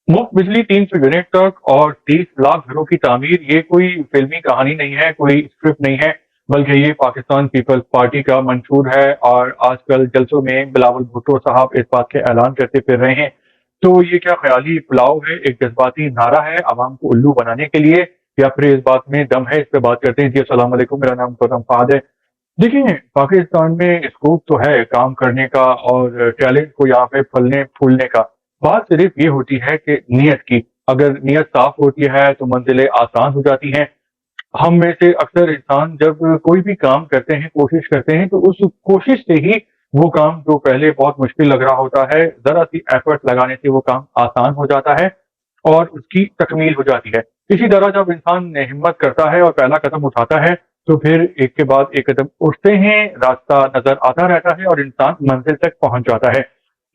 मुफ्त बिजली 300 यूनिट तक और 30 लाख घरों की तामीर, ये कोई फिल्मी कहानी नहीं है, कोई स्क्रिप्ट नहीं है, बल्कि ये पाकिस्तान पीपल्स पार्टी का मंशूर है। और आजकल जलसों में बिलावल भुट्टो साहब इस बात के ऐलान करते फिर रहे हैं। तो ये क्या ख्याली पुलाव है, एक जज्बाती नारा है आवाम को उल्लू बनाने के लिए, या फिर इस बात में दम है? इस पे बात करते हैं। जी अस्सलाम वालेकुम, मेरा नाम गौतम फाद है। देखिए, पाकिस्तान में स्कोप तो है काम करने का और टैलेंट को यहाँ पे फलने फूलने का। बात सिर्फ ये होती है कि नीयत की, अगर नीयत साफ होती है तो मंजिलें आसान हो जाती हैं। हम में से अक्सर इंसान जब कोई भी काम करते हैं, कोशिश करते हैं, तो उस कोशिश से ही वो काम जो पहले बहुत मुश्किल लग रहा होता है, जरा सी एफर्ट लगाने से वो काम आसान हो जाता है और उसकी तकमील हो जाती है। इसी तरह जब इंसान हिम्मत करता है और पहला कदम उठाता है, तो फिर एक के बाद एक कदम उठते हैं, रास्ता नजर आता रहता है और इंसान मंजिल तक पहुंच जाता है।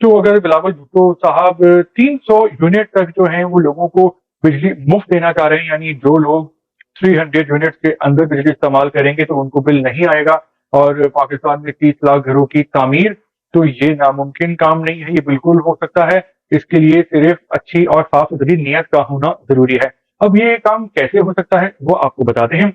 तो अगर बिलावल भुट्टो साहब 300 यूनिट तक जो हैं वो लोगों को बिजली मुफ्त देना चाह रहे हैं, यानी जो लोग 300 यूनिट के अंदर बिजली इस्तेमाल करेंगे तो उनको बिल नहीं आएगा, और पाकिस्तान में 30 लाख घरों की तामीर, तो ये नामुमकिन काम नहीं है, ये बिल्कुल हो सकता है। इसके लिए सिर्फ अच्छी और साफ सुथरी नीयत का होना जरूरी है। अब ये काम कैसे हो सकता है वो आपको बताते हैं।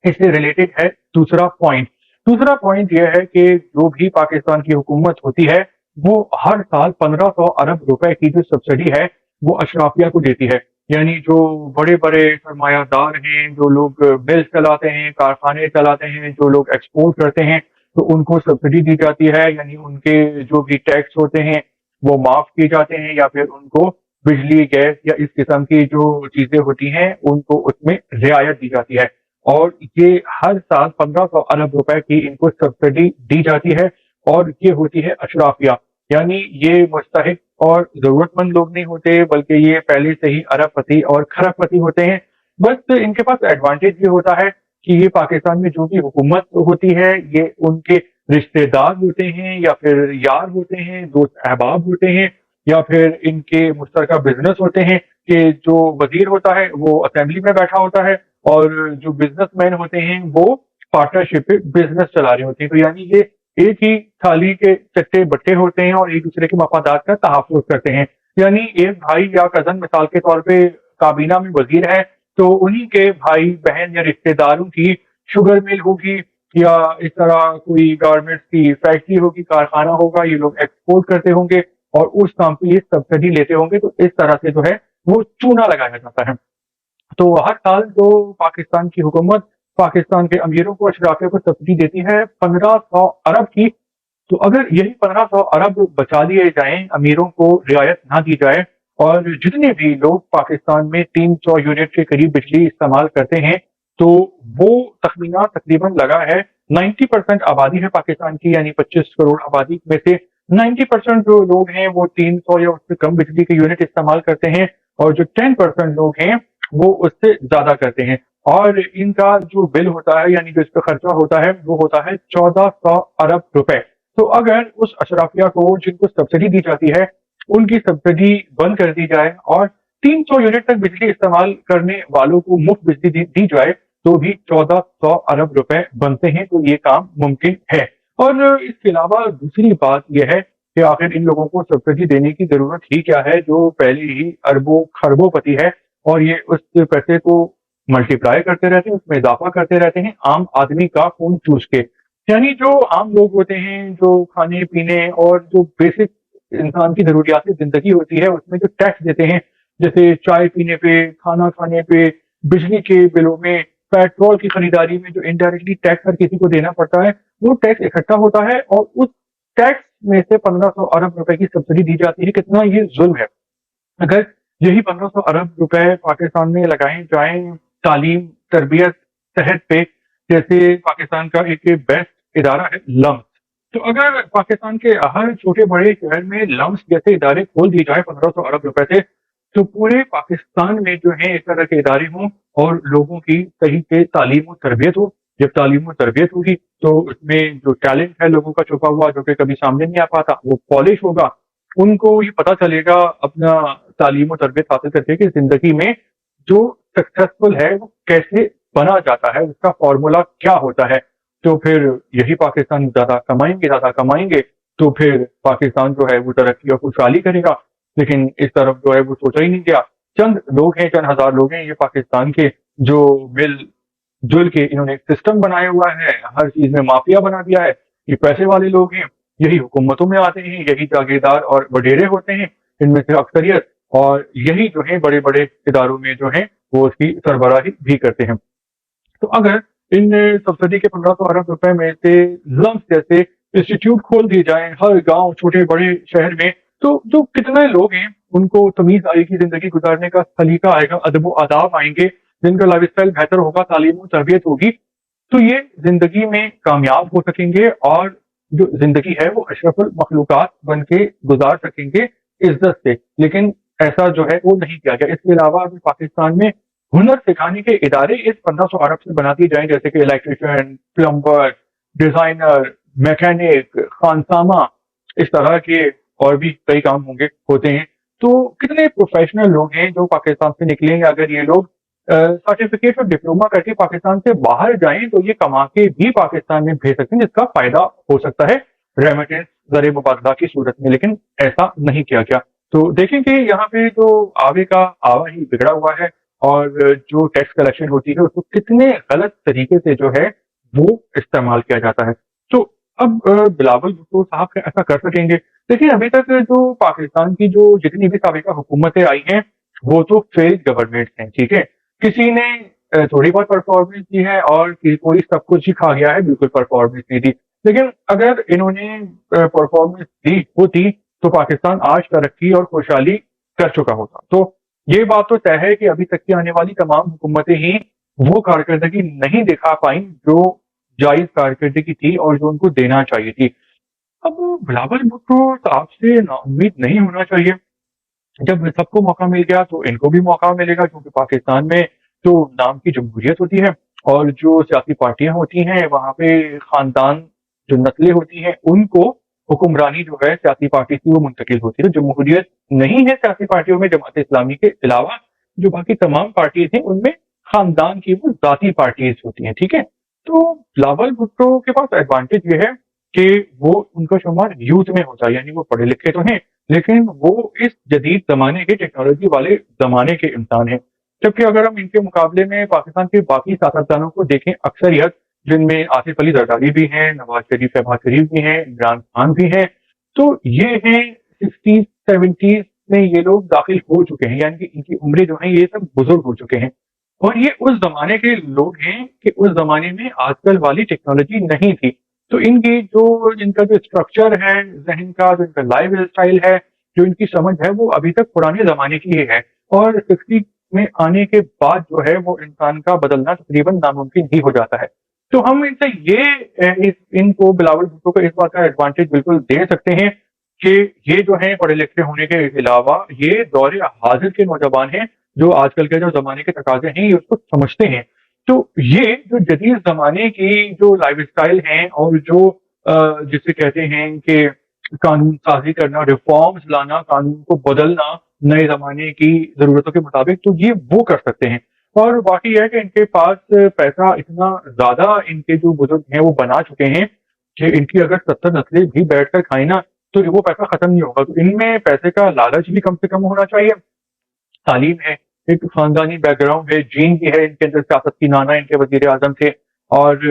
इससे रिलेटेड है दूसरा पॉइंट। दूसरा पॉइंट यह है कि जो भी पाकिस्तान की हुकूमत होती है वो हर साल 1500 अरब रुपए की जो सब्सिडी है वो अशराफिया को देती है। यानी जो बड़े बड़े सरमायादार हैं, जो लोग मिल चलाते हैं, कारखाने चलाते हैं, जो लोग एक्सपोर्ट करते हैं, तो उनको सब्सिडी दी जाती है। यानी उनके जो भी टैक्स होते हैं वो माफ किए जाते हैं, या फिर उनको बिजली, गैस या इस किस्म की जो चीजें होती हैं उनको उसमें रियायत दी जाती है। और ये हर साल 1500 अरब रुपए की इनको सब्सिडी दी जाती है, और ये होती है अशराफिया। यानी ये मुस्तहिक और जरूरतमंद लोग नहीं होते, बल्कि ये पहले से ही अरबपति और खरबपति होते हैं। बस इनके पास एडवांटेज ये होता है कि ये पाकिस्तान में जो भी हुकूमत होती है ये उनके रिश्तेदार होते हैं, या फिर यार होते हैं, दोस्त अहबाब होते हैं, या फिर इनके मुश्तरका बिजनेस होते हैं, कि जो वजीर होता है वो असेंबली में बैठा होता है और जो बिजनेसमैन होते हैं वो पार्टनरशिप पे बिजनेस चला रहे होते हैं। तो यानी ये एक ही थाली के चट्टे बट्टे होते हैं और एक दूसरे के मफादात का तहफ़्फ़ुज़ करते हैं। यानी एक भाई या कजन मिसाल के तौर पे काबीना में वजीर है, तो उन्हीं के भाई बहन या रिश्तेदारों की शुगर मिल होगी, या इस तरह कोई गारमेंट्स की फैक्ट्री होगी, कारखाना होगा, ये लोग एक्सपोर्ट करते होंगे और उस काम पे ये सब्सिडी लेते होंगे। तो इस तरह से जो है वो चूना लगाया जाता है। तो हर साल जो पाकिस्तान की हुकूमत पाकिस्तान के अमीरों को, अशराफिया को सब्सिडी देती है 1500 अरब की। तो अगर यही 1500 अरब बचा लिए जाएं, अमीरों को रियायत ना दी जाए, और जितने भी लोग पाकिस्तान में 300 यूनिट के करीब बिजली इस्तेमाल करते हैं, तो वो तखमीना तकरीबन लगा है 90% आबादी है पाकिस्तान की, यानी 25 करोड़ आबादी में से 90% जो लोग हैं वो 300 या उससे कम बिजली के यूनिट इस्तेमाल करते हैं, और जो 10% लोग हैं वो उससे ज्यादा करते हैं। और इनका जो बिल होता है, यानी जो इस पर खर्चा होता है, वो होता है 1400 अरब रुपए। तो अगर उस अशराफिया को जिनको सब्सिडी दी जाती है उनकी सब्सिडी बंद कर दी जाए और 300 यूनिट तक बिजली इस्तेमाल करने वालों को मुफ्त बिजली दी जाए, तो भी 1400 अरब रुपए बनते हैं। तो ये काम मुमकिन है। और इसके अलावा दूसरी बात यह है कि आखिर इन लोगों को सब्सिडी देने की जरूरत ही क्या है, जो पहले ही अरबों खरबोपति है, और ये उस पैसे को मल्टीप्लाई करते रहते हैं, उसमें इजाफा करते रहते हैं आम आदमी का खून चूस के। यानी जो आम लोग होते हैं, जो खाने पीने और जो बेसिक इंसान की जरूरियात जिंदगी होती है उसमें जो टैक्स देते हैं, जैसे चाय पीने पे, खाना खाने पे, बिजली के बिलों में, पेट्रोल की खरीदारी में जो इनडायरेक्टली टैक्स हर किसी को देना पड़ता है, वो टैक्स इकट्ठा होता है और उस टैक्स में से 1500 अरब रुपए की सब्सिडी दी जाती है। कितना ये जुल्म है। अगर यही 1500 अरब रुपए पाकिस्तान में लगाए जाएं तालीम, तरबियत, सेहत पे, जैसे पाकिस्तान का एक बेस्ट इदारा है लम्स, तो अगर पाकिस्तान के हर छोटे बड़े शहर में लम्स जैसे इदारे खोल दिए जाए 1500 अरब रुपए से, तो पूरे पाकिस्तान में जो है इस तरह के इदारे हों और लोगों की सही से तालीम और तरबियत हो। जब तालीम और तरबियत होगी तो उसमें जो टैलेंट है लोगों का छुपा हुआ, जो कि कभी सामने नहीं आ पाता, वो पॉलिश होगा। उनको ये पता चलेगा अपना तालीम और तरबियत हासिल करके कि जिंदगी में जो सक्सेसफुल है वो कैसे बना जाता है, उसका फॉर्मूला क्या होता है। तो फिर यही पाकिस्तान ज्यादा कमाएंगे, तो फिर पाकिस्तान जो है वो तरक्की और खुशहाली करेगा। लेकिन इस तरफ जो है वो सोचा ही नहीं गया। चंद लोग हैं, चंद हजार लोग हैं ये पाकिस्तान के, जो मिल जुल के इन्होंने एक सिस्टम बनाया हुआ है, हर चीज में माफिया बना दिया है। ये पैसे वाले लोग हैं, यही हुकूमतों में आते हैं, यही जागीरदार और वडेरे होते हैं इनमें से अक्सरियत, और यही जो है बड़े बड़े इदारों में जो है वो उसकी सरबराही भी करते हैं। तो अगर इन सब्सिडी के 1500 अरब रुपए में से लम्स जैसे इंस्टीट्यूट खोल दिए जाएं हर गांव, छोटे बड़े शहर में, तो जो कितने लोग हैं उनको तमीज आएगी, जिंदगी गुजारने का सलीका आएगा, अदब व आदाब आएंगे, जिनका लाइफ स्टाइल बेहतर होगा, तालीम और तरबियत होगी, तो ये जिंदगी में कामयाब हो सकेंगे और जो जिंदगी है वो अशरफुल मखलूकात बन के गुजार सकेंगे इज्जत से। लेकिन ऐसा जो है वो नहीं किया गया। इसके अलावा अभी पाकिस्तान में हुनर सिखाने के इदारे इस 1500 अरब से बना दिए जाएं, जैसे कि इलेक्ट्रिशियन, प्लम्बर, डिजाइनर, मैकेनिक, खानसामा, इस तरह के और भी कई काम होते हैं। तो कितने प्रोफेशनल लोग हैं जो पाकिस्तान से निकलेंगे। अगर ये लोग सर्टिफिकेट और डिप्लोमा करके पाकिस्तान से बाहर जाएं तो ये कमा के भी पाकिस्तान में भेज सकते हैं, जिसका फायदा हो सकता है रेमिटेंस ज़रिए मुबादला की सूरत में, लेकिन ऐसा नहीं किया गया। तो देखेंगे यहाँ पे जो आवे का आवा ही बिगड़ा हुआ है, और जो टैक्स कलेक्शन होती है उसको कितने गलत तरीके से जो है वो इस्तेमाल किया जाता है। तो अब बिलावल भुट्टो साहब ऐसा कर सकेंगे? देखिए, अभी तक जो पाकिस्तान की जो जितनी भी साबिका हुकूमतें आई हैं वो तो फेल्ड गवर्नमेंट हैं, ठीक है। किसी ने थोड़ी बहुत परफॉर्मेंस दी है और कोई सब कुछ ही खा गया है, बिल्कुल परफॉर्मेंस नहीं दी। लेकिन अगर इन्होंने परफॉर्मेंस दी होती तो पाकिस्तान आज तरक्की और खुशहाली कर चुका होता। तो ये बात तो तय है कि अभी तक की आने वाली तमाम हुकूमतें ही वो कारकर्दगी नहीं दिखा पाई जो जायज कारकर्दगी थी और जो उनको देना चाहिए थी। अब बिलावल भुट्टो साहब से नाउम्मीद नहीं होना चाहिए। जब सबको मौका मिल गया तो इनको भी मौका मिलेगा, क्योंकि पाकिस्तान में जो नाम की जमहूरियत होती है और जो सियासी पार्टियां होती हैं वहां पे खानदान, जो नस्लें होती हैं, उनको हुक्मरानी जो है सियासी पार्टी से वो मुंतकिल होती है। जमहूरियत नहीं है सियासी पार्टियों में, जमात इस्लामी के अलावा जो बाकी तमाम पार्टीज हैं उनमें खानदान की वो जाती पार्टीज होती हैं, ठीक है। तो बिलावल भुट्टो के पास एडवांटेज ये है कि वो उनका शुमार यूथ में होता है, यानी वो पढ़े लिखे तो हैं लेकिन वो इस जदीद जमाने के, टेक्नोलॉजी वाले जमाने के इंसान हैं। जबकि अगर हम इनके मुकाबले में पाकिस्तान के बाकी सियासतदानों को देखें, अक्सरियत जिनमें आसिफ अली जरदारी भी हैं, नवाज शरीफ, शहबाज शरीफ भी हैं, इमरान खान भी हैं, तो ये हैं 60s 70s में ये लोग दाखिल हो चुके हैं, यानी कि इनकी उम्रें जो हैं ये सब बुजुर्ग हो चुके हैं। और ये उस जमाने के लोग हैं कि उस जमाने में आजकल वाली टेक्नोलॉजी नहीं थी। तो इनकी जो इनका जो स्ट्रक्चर है जहन का, जो इनका लाइफ स्टाइल है, जो इनकी समझ है, वो अभी तक पुराने जमाने की ही है। और 60 में आने के बाद जो है वो इंसान का बदलना तकरीबन नामुमकिन ही हो जाता है। तो हम इनसे इनको बिलावल भुट्टो को इस बात का एडवांटेज बिल्कुल दे सकते हैं कि ये जो है पढ़े लिखे होने के अलावा ये दौरे हाजिर के नौजवान हैं, जो आजकल के जो जमाने के तकाजे हैं ये उसको समझते हैं। तो ये जो जदीद जमाने की जो लाइफ स्टाइल है और जो जिसे कहते हैं कि कानून साजी करना, रिफॉर्म्स लाना, कानून को बदलना नए जमाने की जरूरतों के मुताबिक, तो ये वो कर सकते हैं। और बाकी है कि इनके पास पैसा इतना ज्यादा इनके जो बुजुर्ग हैं वो बना चुके हैं कि इनकी अगर 70 नस्लें भी बैठकर खाए ना तो वो पैसा खत्म नहीं होगा। तो इनमें पैसे का लालच भी कम से कम होना चाहिए। तालीम है, एक खानदानी बैकग्राउंड है, जीन भी है इनके अंदर सियासत की। नाना इनके वजीर आजम थे और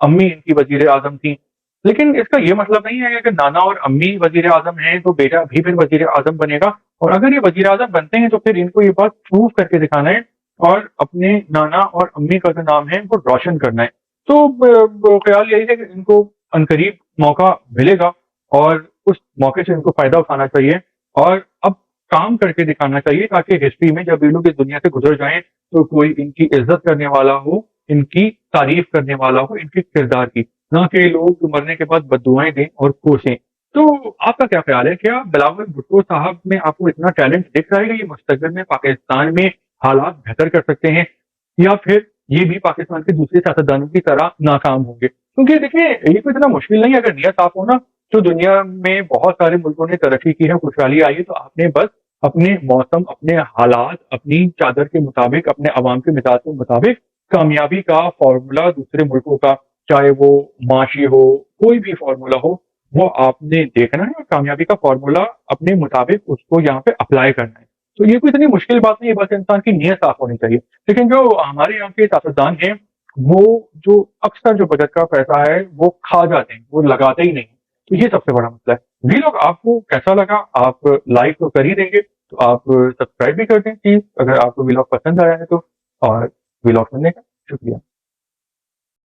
अम्मी इनकी वजीर आजम थी। लेकिन इसका ये मतलब नहीं है कि नाना और अम्मी वजीर आजम हैं तो बेटा भी फिर वजीर आजम बनेगा। और अगर ये वजीर आजम बनते हैं तो फिर इनको ये बात प्रूव करके दिखाना है और अपने नाना और अम्मी का जो नाम है वो रोशन करना है। तो ख्याल यही है कि इनको अनकरीब मौका मिलेगा और उस मौके से इनको फायदा उठाना चाहिए और अब काम करके दिखाना चाहिए, ताकि हिस्ट्री में जब ये लोग इस दुनिया से गुजर जाएं तो कोई इनकी इज्जत करने वाला हो, इनकी तारीफ करने वाला हो इनके किरदार की, ना कि लोग मरने के बाद बद्दुआएं दें और कोसें। तो आपका क्या ख्याल है, क्या बिलावल भुट्टो साहब में आपको इतना टैलेंट दिख रहा है कि ये मुस्तकबिल में पाकिस्तान में हालात बेहतर कर सकते हैं, या फिर ये भी पाकिस्तान के दूसरे सियासतदानों की तरह नाकाम होंगे? क्योंकि देखिए ये तो इतना मुश्किल नहीं है, अगर नियत साफ हो ना तो दुनिया में बहुत सारे मुल्कों ने तरक्की की है, खुशहाली आई है, तो आपने बस अपने मौसम, अपने हालात, अपनी चादर के मुताबिक, अपने अवाम के मिजाज के मुताबिक कामयाबी का फॉर्मूला दूसरे मुल्कों का, चाहे वो माशी हो, कोई भी फॉर्मूला हो, وہ آپ نے دیکھنا ہے اور کامیابی کا فارمولا اپنے مطابق اس کو یہاں پہ اپلائی کرنا ہے. تو یہ کوئی اتنی مشکل بات نہیں ہے، بس انسان کی نیت صاف ہونی چاہیے. لیکن جو ہمارے یہاں کے سیاستدان ہیں، وہ جو اکثر جو بجٹ کا پیسہ ہے وہ کھا جاتے ہیں، وہ لگاتے ہی نہیں. تو یہ سب سے بڑا مسئلہ ہے. وی لوگ آپ کو کیسا لگا؟ آپ لائک تو کر ہی دیں گے، تو آپ سبسکرائب بھی کر دیں پلیز اگر آپ کو وی لاگ پسند آیا ہے تو. اور وی لاگ سننے کا شکریہ.